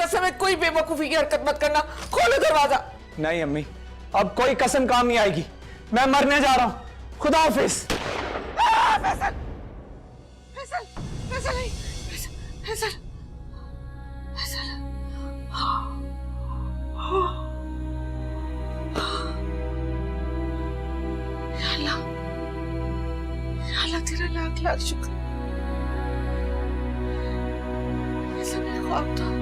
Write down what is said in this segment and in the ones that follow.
कसम है कोई बेवकूफी की हरकत मत करना। खोलो दरवाजा। नहीं अम्मी, अब कोई कसम काम नहीं आएगी। मैं मरने जा रहा हूं। खुदा हाफिज। फैसल, फैसल, फैसल नहीं, फैसल, फैसल, फैसल। या अल्लाह, या अल्लाह तेरा लाख लाख शुक्र। ये सब मेरा ख्वाब था।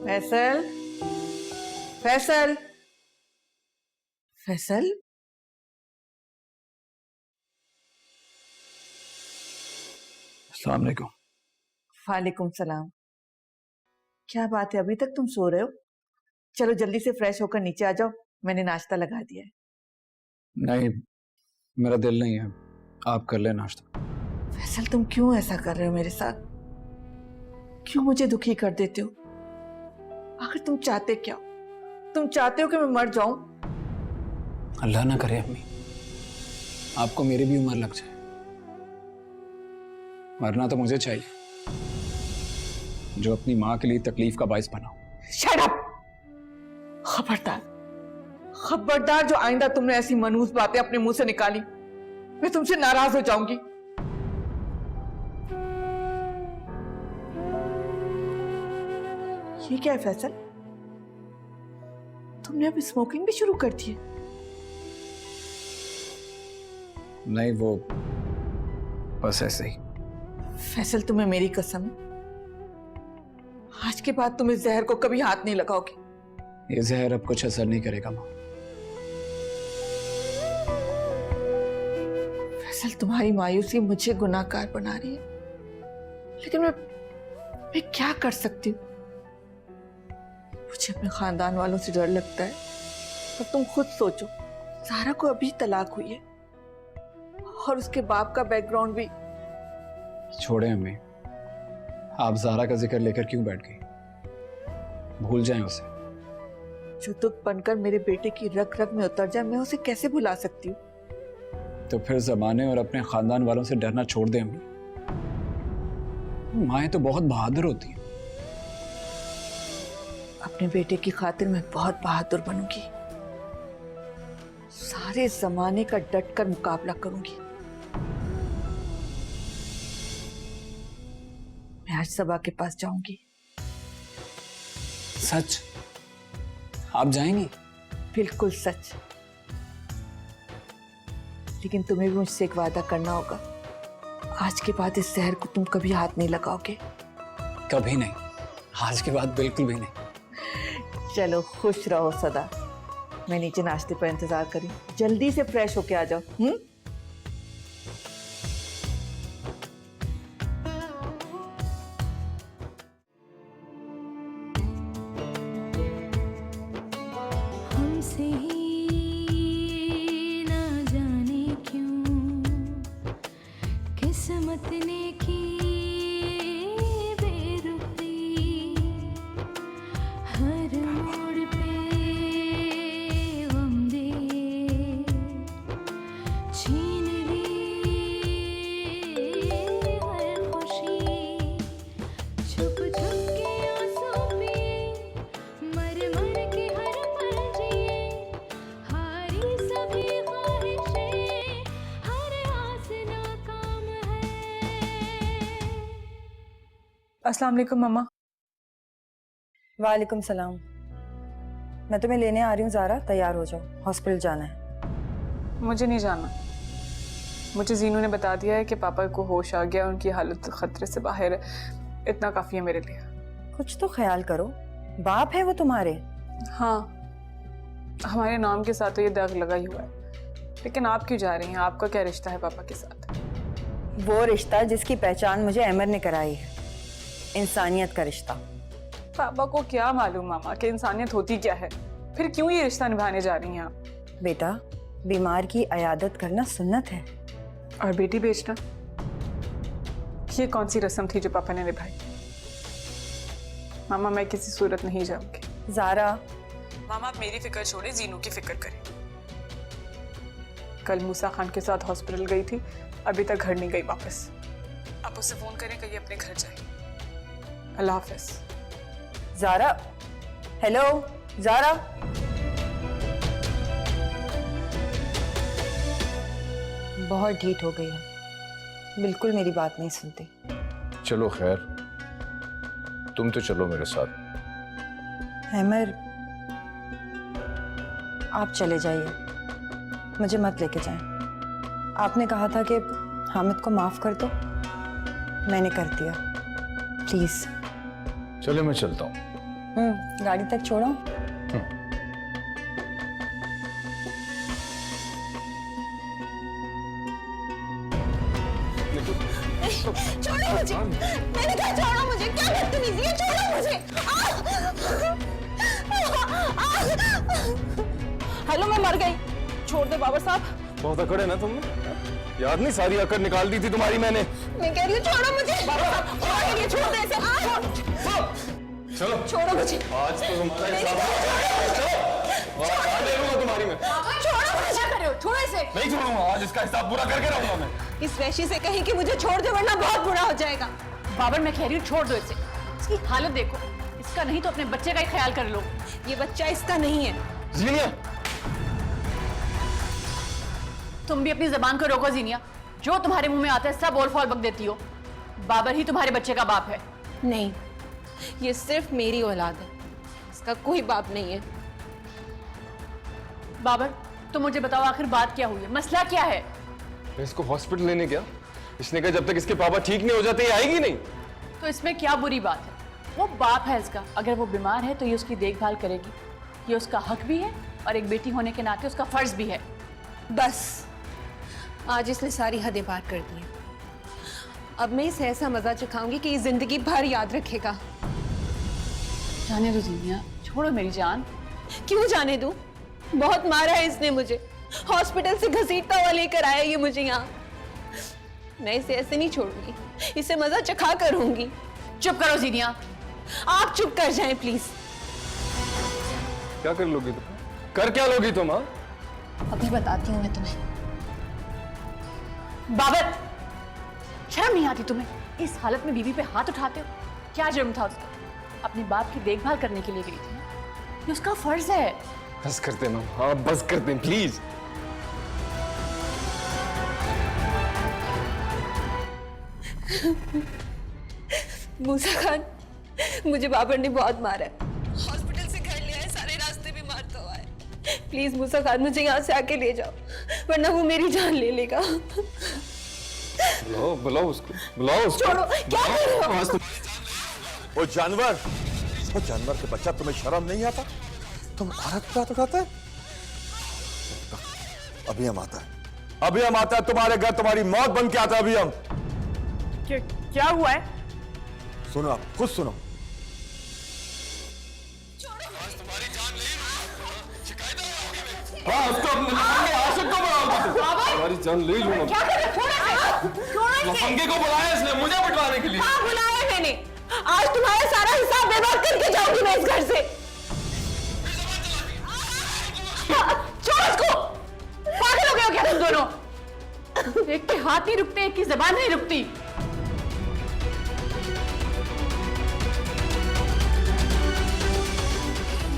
फैसल, फैसल, फैसल। अस्सलाम वालेकुम। वालेकुम सलाम। क्या बात है, अभी तक तुम सो रहे हो? चलो जल्दी से फ्रेश होकर नीचे आ जाओ, मैंने नाश्ता लगा दिया है। नहीं, मेरा दिल नहीं है, आप कर ले नाश्ता। फैसल तुम क्यों ऐसा कर रहे हो मेरे साथ? क्यों मुझे दुखी कर देते हो? आखिर तुम चाहते क्या हो? तुम चाहते हो कि मैं मर जाऊं? अल्लाह ना करे अम्मी, आपको मेरी भी उम्र लग जाए। मरना तो मुझे चाहिए, जो अपनी माँ के लिए तकलीफ का बाइस बना। Shut up! खबरदार, खबरदार, जो आइंदा तुमने ऐसी मनहूस बातें अपने मुंह से निकाली, मैं तुमसे नाराज हो जाऊंगी। ये क्या है फैसल? तुमने अब स्मोकिंग भी शुरू कर दी है? नहीं, वो बस ऐसे ही। फैसल तुम्हें मेरी कसम, आज के बाद तुम इस जहर को कभी हाथ नहीं लगाओगे। ये जहर अब कुछ असर नहीं करेगा माँ। फैसल तुम्हारी मायूसी मुझे गुनाहगार बना रही है, लेकिन मैं क्या कर सकती हूँ? मुझे अपने खानदान वालों से डर लगता है। पर तुम खुद सोचो, ज़ारा को अभी तलाक हुई है और उसके बाप का बैकग्राउंड भी। छोड़े अम्मी, आप ज़ारा का जिक्र लेकर क्यों बैठ गई? भूल जाएं उसे। जो दुख बनकर मेरे बेटे की रग रग में उतर जाए, मैं उसे कैसे भुला सकती हूँ? तो फिर ज़माने और अपने खानदान वालों से डरना छोड़ दें अम्मी। माएँ तो बहुत बहादुर होती हैं। अपने बेटे की खातिर मैं बहुत बहादुर बनूंगी, सारे जमाने का डटकर मुकाबला करूंगी। मैं आज सबा के पास जाऊंगी। सच? आप जाएंगी? बिल्कुल सच। लेकिन तुम्हें भी मुझसे एक वादा करना होगा, आज के बाद इस जहर को तुम कभी हाथ नहीं लगाओगे। कभी नहीं, आज के बाद बिल्कुल भी नहीं। चलो खुश रहो सदा। मैं नीचे नाश्ते पर इंतजार करी, जल्दी से फ्रेश होके आ जाओ। हमसे ही ना जाने क्यों किस्मत ने की बेरुखी, हर मोड़ पे गम दे छीन ली हर खुशी, छुप छुप के आंसू पिए, मर मर के हर पल जिए, हारी सभी ख्वाहिशें, हर आस नाकाम है। अस्सलाम वालेकुम मम्मा। वालेकुम सलाम। मैं तुम्हें लेने आ रही हूँ ज़ारा, तैयार हो जाओ, हॉस्पिटल जाना है। मुझे नहीं जाना। मुझे जीनू ने बता दिया है कि पापा को होश आ गया, उनकी हालत खतरे से बाहर है। इतना काफ़ी है मेरे लिए। कुछ तो ख्याल करो, बाप है वो तुम्हारे। हाँ, हमारे नाम के साथ तो ये दाग लगा ही हुआ है। लेकिन आप क्यों जा रही हैं? आपका क्या रिश्ता है पापा के साथ? वो रिश्ता जिसकी पहचान मुझे अमर ने कराई है, इंसानियत का रिश्ता। पापा को क्या मालूम मामा कि इंसानियत होती क्या है? फिर क्यों ये रिश्ता निभाने जा रही हैं आप? बेटा, बीमार की अयादत करना सुन्नत है। और बेटी बेचना, ये कौन सी रस्म थी जो पापा ने निभाई? मामा मैं किसी सूरत नहीं जाऊंगी। ज़ारा, मामा आप मेरी फिक्र छोड़े, जीनू की फिक्र करें। कल मूसा खान के साथ हॉस्पिटल गई थी, अभी तक घर नहीं गई वापस। आप उसे फोन करें कहीं अपने घर जाए। अल्लाह हाफिज। ज़ारा, हेलो ज़ारा। बहुत ढीठ हो गई है, बिल्कुल मेरी बात नहीं सुनती। चलो खैर, तुम तो चलो मेरे साथ। हैमर, आप चले जाइए, मुझे मत लेके जाएं। आपने कहा था कि हामिद को माफ कर दो, मैंने कर दिया। प्लीज। चले मैं चलता हूँ। गाड़ी तक छोड़ो। छोड़ो मुझे, मैंने कहा छोड़ो मुझे, क्या बदतमीजी है, छोड़ो मुझे। हेलो, मैं मर गई, छोड़ दे बाबर साहब। बहुत अकड़ है ना तुमने, याद नहीं सारी अकड़ निकाल दी थी तुम्हारी मैंने। मैं कह रही हूँ छोड़ो मुझे बाबर साहब, छोड़ दे इसे। चलो छोड़ो मुझे, आज तो तुम्हारा हिसाब दे दूंगा तुम्हारी मैं। छोड़ो मुझे, क्या कर रहे हो, छोड़ो इसे। नहीं छोड़ूंगा, आज इसका हिसाब पूरा करके रहूंगा मैं। इस वैशी से कहीं कि मुझे छोड़ दे वरना बहुत बुरा हो जाएगा। बाबर मैं कह रही हूँ छोड़ दो इसे, इसकी हालत देखो, इसका नहीं तो अपने बच्चे का ही ख्याल कर लो। ये बच्चा इसका नहीं है। जीनिया, तुम भी अपनी जबान को रोको जीनिया, जो तुम्हारे मुंह में आता है सब ओल फॉल बक देती हो। बाबर ही तुम्हारे बच्चे का बाप है। नहीं, ये सिर्फ मेरी औलाद है, इसका कोई बाप नहीं है। बाबर तुम मुझे बताओ आखिर बात क्या हुई है, मसला क्या है? मैं इसको हॉस्पिटल लेने गया, इसने कहा जब तक इसके पापा ठीक नहीं हो जाते ये आएगी नहीं। तो इसमें क्या बुरी बात है? वो बाप है इसका, अगर वो बीमार है तो ये उसकी देखभाल करेगी, ये उसका हक भी है और एक बेटी होने के नाते उसका फर्ज भी है। बस आज इसने सारी हदें पार कर दी हैं। अब मैं इसे ऐसा मजा चखाऊंगी कि ये जिंदगी भर याद रखेगा। जाने दो जीनिया, छोड़ो मेरी जान। क्यों जाने दूं? बहुत मारा है इसने मुझे, हॉस्पिटल से घसीटता हुआ लेकर आया ये मुझे यहाँ। मैं इसे ऐसे नहीं छोड़ूंगी, इसे मजा चखा करूंगी। चुप करो जीनिया। आप चुप कर जाएं प्लीज। क्या कर लोगी तुम? कर क्या लोगी तुम? हाँ, अभी बताती हूँ मैं तुम्हें। बाबर शर्म नहीं आती तुम्हें? इस हालत में बीवी पे हाथ उठाते हो? क्या जुर्म था उसका? अपने बाप की देखभाल करने के लिए गई थी, ये उसका फर्ज है। बस करते ना, हाँ बस करते हैं प्लीज। मूसा खान, मुझे बाबर ने बहुत मारा है, हॉस्पिटल से घर ले आए, सारे रास्ते भी मारता हुआ है। प्लीज मूसा खान मुझे यहाँ से आके ले जाओ, वरना वो मेरी जान ले लेगा। बुलाओ बुलाओ उसको, बुलाओ उसको। छोड़ो, क्या कर रहे हो? वो जानवर के बच्चा, तुम्हें शर्म नहीं आता? तुम औरत पे हाथ उठाते हैं? अभी हम आता है, अभी हम आता है तुम्हारे घर, तुम्हारी मौत बन के आता है अभी हम। क्या हुआ है? सुनो, आप खुद सुनो। हाँ, उसको अपने लफंगे आशिक को बुलाओगे तुम। तुम्हारी जान ले लूंगा। क्या कर रहे हो? छोड़ो इसे। लफंगे को बुलाया इसने मुझे पिटवाने के लिए। हाँ बुलाया मैंने, आज तुम्हारा सारा हिसाब बेबाद करके जाऊंगी मैं इस घर से। छोड़ो इसको, पागल हो गए हो क्या तुम दोनों? एक के हाथ नहीं रुकते, एक की जबान नहीं रुकती।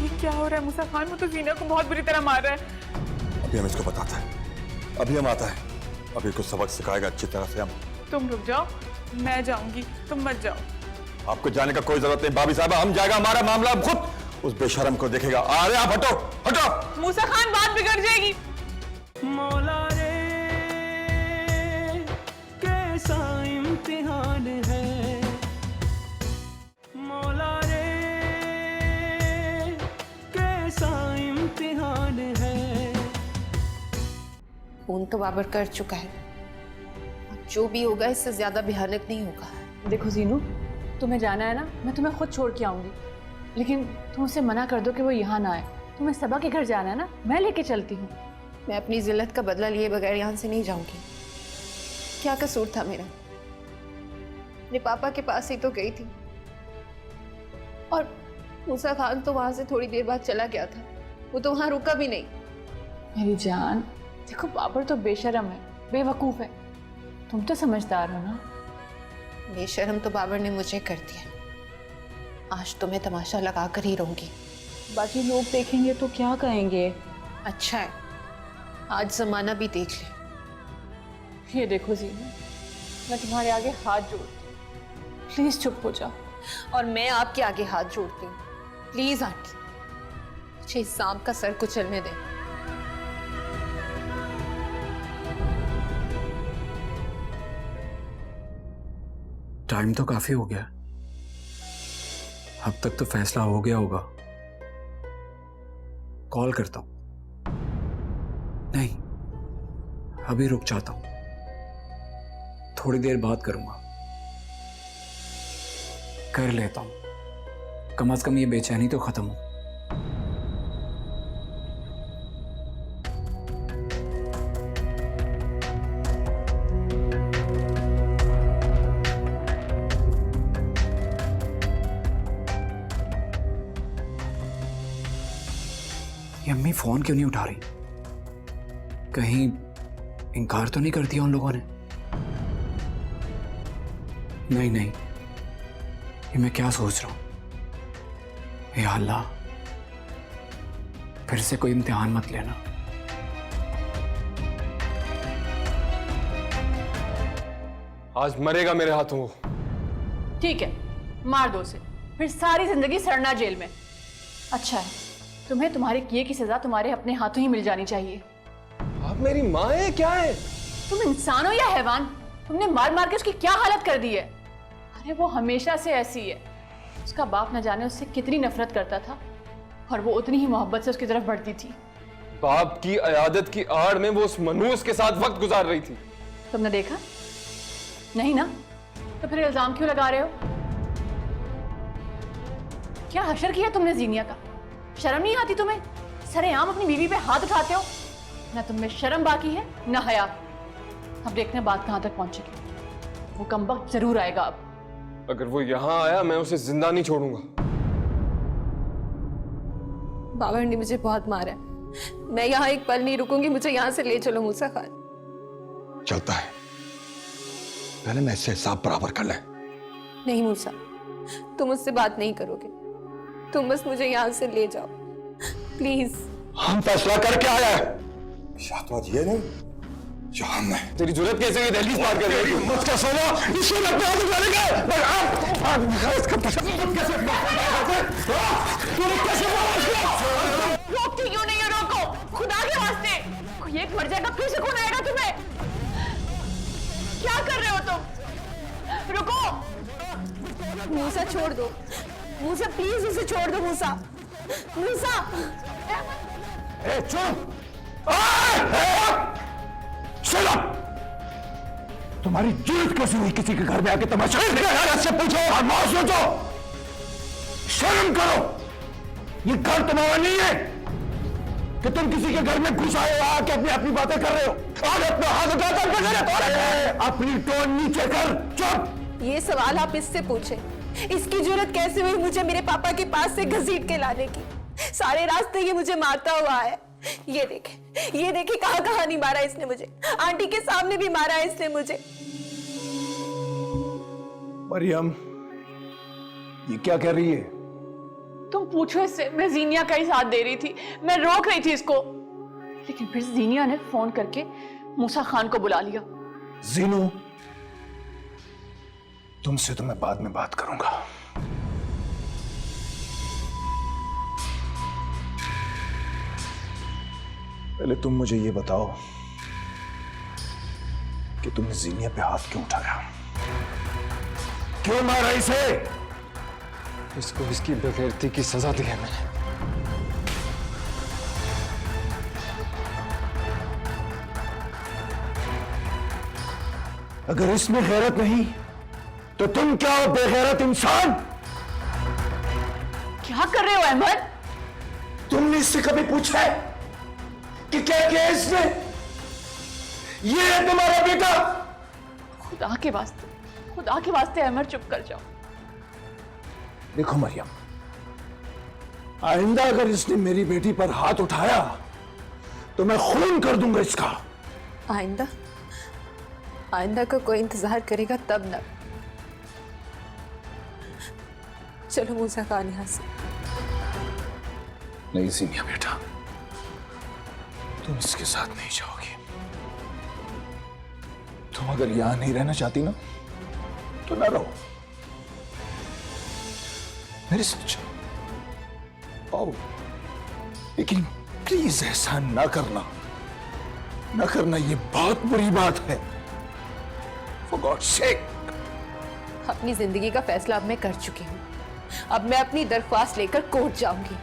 ये क्या हो रहा है मूसा खान? वो तो जीना को बहुत बुरी तरह मार रहा है। अभी हम इसको बताते हैं, अभी हम आता है, अभी कुछ सबक सिखाएगा अच्छी तरह से हम। तुम रुक जाओ, मैं जाऊंगी, तुम मत जाओ। आपको जाने का कोई जरूरत नहीं भाभी साहब, हम जाएगा, हमारा मामला हम खुद उस बेशरम को देखेगा। अरे आप हटो हटो। मूसा खान बात बिगड़ जाएगी। मौला रे कैसा इम्तिहान है, मौला रे कैसा इम्तिहान है। फोन तो बाबर कर चुका है, अब जो भी होगा इससे ज्यादा भयानक नहीं होगा। देखो जीनू, तुम्हें जाना है ना, मैं तुम्हें खुद छोड़ के आऊंगी, लेकिन तुम उसे मना कर दो कि वो यहाँ ना आए। तुम्हें सबा के घर जाना है ना, मैं लेके चलती हूँ। मैं अपनी जिल्लत का बदला लिए बगैर यहाँ से नहीं जाऊंगी। क्या कसूर था मेरा? अपने पापा के पास ही तो गई थी, और मूसा खान तो वहां से थोड़ी देर बाद चला गया था। वो तो वहां रुका भी नहीं। मेरी जान, देखो बाबर तो बेशरम है, बेवकूफ है, तुम तो समझदार हो ना। बेशर्म तो बाबर ने मुझे कर दिया। आज तो मैं तमाशा लगा कर ही रहूंगी। बाकी लोग देखेंगे तो क्या कहेंगे? अच्छा है, आज जमाना भी देख ले। ये देखो जीनू, मैं तुम्हारे आगे हाथ जोड़ती हूँ, प्लीज चुप हो जाओ। और मैं आपके आगे हाथ जोड़ती हूँ, प्लीज आंटी, मुझे इस सांप का सर कुचलने दें। टाइम तो काफी हो गया, अब तक तो फैसला हो गया होगा। कॉल करता हूं। नहीं, अभी रुक जाता हूं, थोड़ी देर बात करूंगा। कर लेता हूं, कम से कम ये बेचैनी तो खत्म हो। ये अम्मी फोन क्यों नहीं उठा रही? कहीं इनकार तो नहीं कर दिया उन लोगों ने? नहीं नहीं, ये मैं क्या सोच रहा हूं? या अल्लाह, फिर से कोई इम्तिहान मत लेना। आज मरेगा मेरे हाथों वो। ठीक है, मार दो उसे, फिर सारी जिंदगी सड़ना जेल में। अच्छा है, तुम्हें तुम्हारे किए की सजा तुम्हारे अपने हाथों ही मिल जानी चाहिए। आप मेरी माँ है क्या है? तुम इंसान हो या हैवान? तुमने मार मार के उसकी क्या हालत कर दी है? अरे वो हमेशा से ऐसी है। उसका बाप न जाने उससे कितनी नफरत करता था, और वो उतनी ही मोहब्बत से उसकी तरफ बढ़ती थी। बाप की अयादत की आड़ में वो उस मनूस के साथ वक्त गुजार रही थी। तुमने देखा नहीं ना? तो फिर इल्जाम क्यों लगा रहे हो? क्या हशर किया तुमने जीनिया का? शर्म नहीं आती तुम्हें? सरेआम अपनी बीवी पे हाथ उठाते हो। ना तुम में शर्म बाकी है ना हया। अब देखना बात कहां तक पहुंचेगी। वो कमबख्त जरूर आएगा अब। अगर वो यहाँ आया मैं उसे जिंदा नहीं छोड़ूंगा। बाबर ने मुझे बहुत मारा है। मैं यहाँ एक पल नहीं रुकूंगी। मुझे यहाँ से ले चलो मूसा खान। चलता है, पहले मैं इससे हिसाब बराबर कर ले। नहीं मूसा, तुम मुझसे बात नहीं करोगे। तुम बस मुझे यहाँ से ले जाओ प्लीज। हम फैसला करके आया है। शाहतवाज ये नहीं जो हम है। तेरी जुर्रत कैसे हुई दहलीज पार कर रही है? मुझका सोना इसे अपने हाथ में डालेंगे। रोकती क्यों नहीं है? रोको, खुदा के वास्ते। कोई एक मर जाएगा फिर से कौन आएगा तुम्हें? क्या कर रहे हो तुम? रुको। मूसा छोड़ दो। मूसा प्लीज उसे छोड़ दो। मूसा, मूसा। चुप! सुनो, तुम्हारी जुर्रत कैसे हुई किसी के घर में आके तमाशा देखने? से पूछो और मौत सोचो। शर्म करो, ये घर तुम्हारा नहीं है कि तुम किसी के घर में घुस आए हो, आके अपनी बातें कर रहे हो और अपना हाथ उठाकर कर रहे हो। अपनी टोन नीचे कर। चुप! ये सवाल आप इससे पूछे। इसकी जरूरत कैसे हुई मुझे मेरे पापा के पास से घसीट के लाने की? सारे रास्ते ये मुझे मारता हुआ है। ये देखे कहां कहां नहीं मारा इसने मुझे। आंटी के सामने भी मारा है इसने मुझे। मरियम, ये क्या कह रही है? तुम पूछो इससे। मैं जीनिया का ही साथ दे रही थी, मैं रोक रही थी इसको, लेकिन फिर जीनिया ने फोन करके मूसा खान को बुला लिया। जीनू, तुमसे तो मैं बाद में बात करूंगा। पहले तुम मुझे ये बताओ कि तुमने जीनिया पे हाथ क्यों उठाया? क्यों मारा इसे? इसको इसकी बेगैरती की सजा दी है मैंने। अगर इसमें गैरत नहीं तो तुम क्या हो, बेगैरत इंसान? क्या कर रहे हो अहमद? तुमने इससे कभी पूछा है कि कि क्या किया इसने? ये है तुम्हारा बेटा? खुदा के वास्ते अमर चुप कर जाओ। देखो मरियम, आइंदा अगर इसने मेरी बेटी पर हाथ उठाया तो मैं खून कर दूंगा इसका। आइंदा का कोई इंतजार करेगा तब ना। चलो मूसा खान यहाँ से। नहीं सीनिया बेटा, तुम इसके साथ नहीं जाओगी। तुम अगर यहां नहीं रहना चाहती ना तो ना रहो, मेरे साथ चलो। आओ, लेकिन प्लीज ऐसा ना करना, ये बहुत बुरी बात है। For God's sake। अपनी जिंदगी का फैसला अब मैं कर चुकी हूँ। अब मैं अपनी दरख्वास्त लेकर कोर्ट जाऊंगी।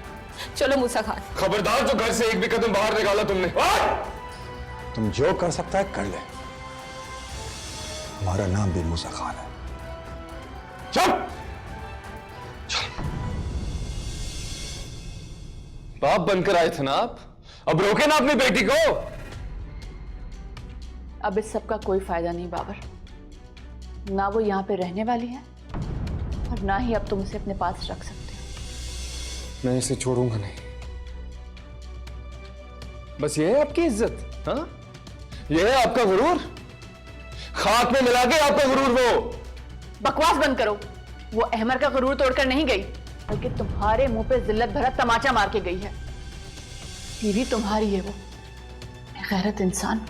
चलो मूसा खान। खबरदार, जो घर से एक भी कदम बाहर निकाला तुमने। तुम जो कर सकता है कर ले, हमारा नाम भी मूसा खान है। चल बाप बनकर आए थे ना आप, अब रोके ना अपनी बेटी को। अब इस सब का कोई फायदा नहीं बाबर। ना वो यहाँ पे रहने वाली है और ना ही अब तुम उसे अपने पास रख सकते हो। मैं इसे छोड़ूंगा नहीं। बस ये है आपकी इज्जत? हाँ, ये है आपका गुरूर? खाक में मिला के आपका गुरूर वो। बकवास बंद करो। वो अहमर का गुरूर तोड़कर नहीं गई, बल्कि तुम्हारे मुंह पे जिल्लत भरा तमाचा मार के गई है। बीवी तुम्हारी है वो, गैरत इंसान।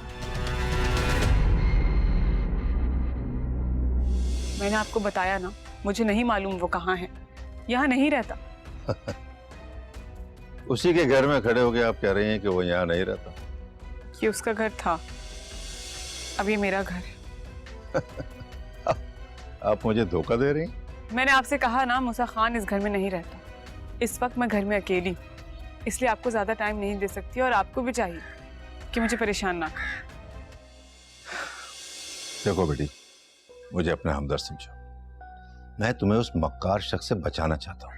मैंने आपको बताया ना, मुझे नहीं मालूम वो कहाँ है। यहाँ नहीं रहता। उसी के घर में खड़े होके आप कह रही हैं कि वो यहाँ नहीं रहता? ये उसका घर था, अब ये मेरा घर है। आप मुझे धोखा दे रही हैं? मैंने आपसे कहा ना, मूसा खान इस घर में नहीं रहता। इस वक्त मैं घर में अकेली, इसलिए आपको ज्यादा टाइम नहीं दे सकती और आपको भी चाहिए कि मुझे परेशान ना करें। देखो बेटी, मुझे अपना हमदर्द समझो। मैं तुम्हें उस मक्कार शख्स से बचाना चाहता हूँ।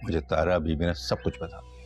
मुझे तारा बीबी ने सब कुछ बता दिया।